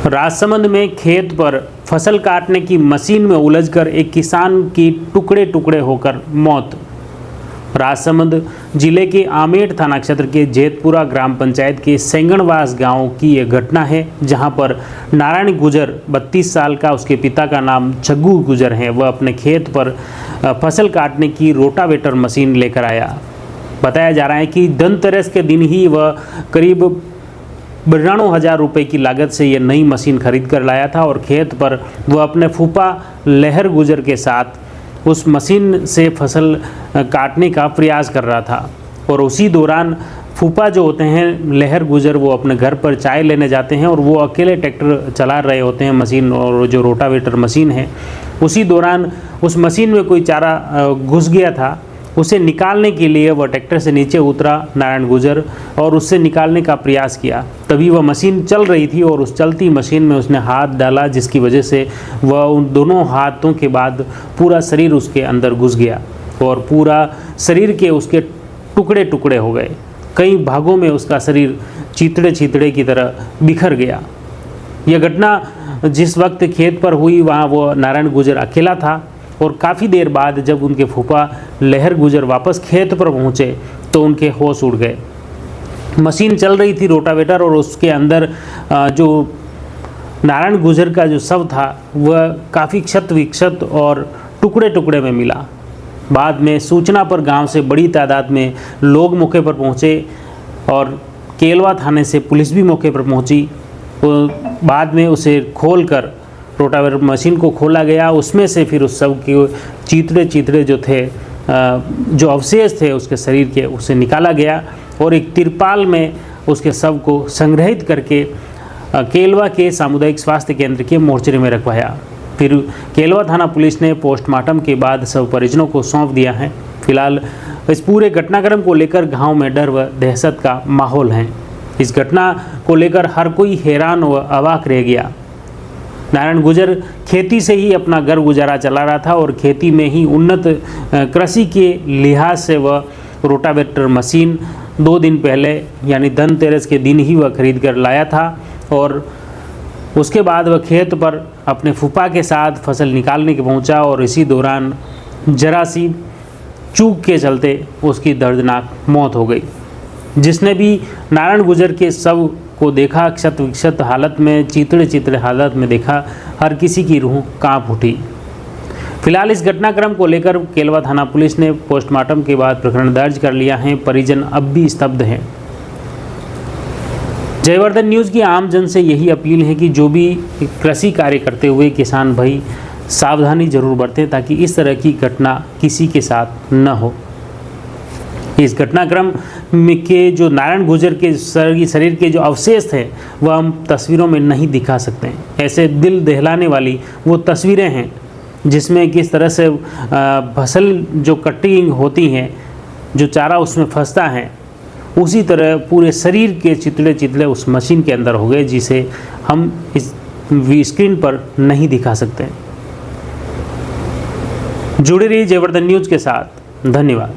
राजसमंद में खेत पर फसल काटने की मशीन में उलझकर एक किसान की टुकड़े टुकड़े होकर मौत। राजसमंद जिले के आमेठ थाना क्षेत्र के जेतपुरा ग्राम पंचायत के सेंगणवास गांव की यह घटना है, जहां पर नारायण गुजर 32 साल का, उसके पिता का नाम छग्गू गुजर है, वह अपने खेत पर फसल काटने की रोटावेटर मशीन लेकर आया। बताया जा रहा है कि धनतेरस के दिन ही वह करीब 92,000 रुपये की लागत से यह नई मशीन खरीद कर लाया था और खेत पर वह अपने फूफा लहर गुजर के साथ उस मशीन से फसल काटने का प्रयास कर रहा था। और उसी दौरान फूफा जो होते हैं लहर गुजर, वो अपने घर पर चाय लेने जाते हैं और वो अकेले ट्रैक्टर चला रहे होते हैं मशीन, और जो रोटावेटर मशीन है, उसी दौरान उस मशीन में कोई चारा घुस गया था। उसे निकालने के लिए वह ट्रैक्टर से नीचे उतरा नारायण गुजर और उससे निकालने का प्रयास किया। तभी वह मशीन चल रही थी और उस चलती मशीन में उसने हाथ डाला, जिसकी वजह से वह उन दोनों हाथों के बाद पूरा शरीर उसके अंदर घुस गया और पूरा शरीर के उसके टुकड़े टुकड़े हो गए। कई भागों में उसका शरीर चीथड़े चीथड़े की तरह बिखर गया। यह घटना जिस वक्त खेत पर हुई, वहाँ वो नारायण गुजर अकेला था और काफ़ी देर बाद जब उनके फूफा लहर गुजर वापस खेत पर पहुँचे तो उनके होश उड़ गए। मशीन चल रही थी रोटावेटर, और उसके अंदर जो नारायण गुजर का जो शव था वह काफ़ी क्षत विक्षत और टुकड़े टुकड़े में मिला। बाद में सूचना पर गांव से बड़ी तादाद में लोग मौके पर पहुंचे और केलवा थाने से पुलिस भी मौके पर पहुंची। बाद में उसे खोलकर रोटावेटर मशीन को खोला गया, उसमें से फिर उस शव के चीथड़े चीथड़े जो थे, जो अवशेष थे उसके शरीर के, उसे निकाला गया और एक तिरपाल में उसके शव को संग्रहित करके केलवा के सामुदायिक स्वास्थ्य केंद्र के मोर्चरी में रखवाया। फिर केलवा थाना पुलिस ने पोस्टमार्टम के बाद शव परिजनों को सौंप दिया है। फिलहाल इस पूरे घटनाक्रम को लेकर गांव में डर व दहशत का माहौल है। इस घटना को लेकर हर कोई हैरान व अवाक रह गया। नारायण गुजर खेती से ही अपना घर गुजारा चला रहा था और खेती में ही उन्नत कृषि के लिहाज से वह रोटावेटर मशीन 2 दिन पहले यानी धनतेरस के दिन ही वह खरीद कर लाया था और उसके बाद वह खेत पर अपने फूफा के साथ फसल निकालने के पहुंचा और इसी दौरान जरा सी चूक के चलते उसकी दर्दनाक मौत हो गई। जिसने भी नारायण गुजर के शव को देखा, क्षत विक्षत हालत में, चीथड़े चीथड़े हालत में देखा, हर किसी की रूह कांप उठी। फिलहाल इस घटनाक्रम को लेकर केलवा थाना पुलिस ने पोस्टमार्टम के बाद प्रकरण दर्ज कर लिया है। परिजन अब भी स्तब्ध हैं। जयवर्धन न्यूज़ की आम जन से यही अपील है कि जो भी कृषि कार्य करते हुए किसान भाई सावधानी जरूर बरतें, ताकि इस तरह की घटना किसी के साथ न हो। इस घटनाक्रम के जो नारायण गुजर के शरीर के जो अवशेष थे वह हम तस्वीरों में नहीं दिखा सकते हैं। ऐसे दिल दहलाने वाली वो तस्वीरें हैं जिसमें किस तरह से फसल जो कटिंग होती हैं, जो चारा उसमें फंसता है, उसी तरह पूरे शरीर के चितले चितले उस मशीन के अंदर हो गए, जिसे हम इस स्क्रीन पर नहीं दिखा सकते। जुड़े रहिए जयवर्धन न्यूज़ के साथ। धन्यवाद।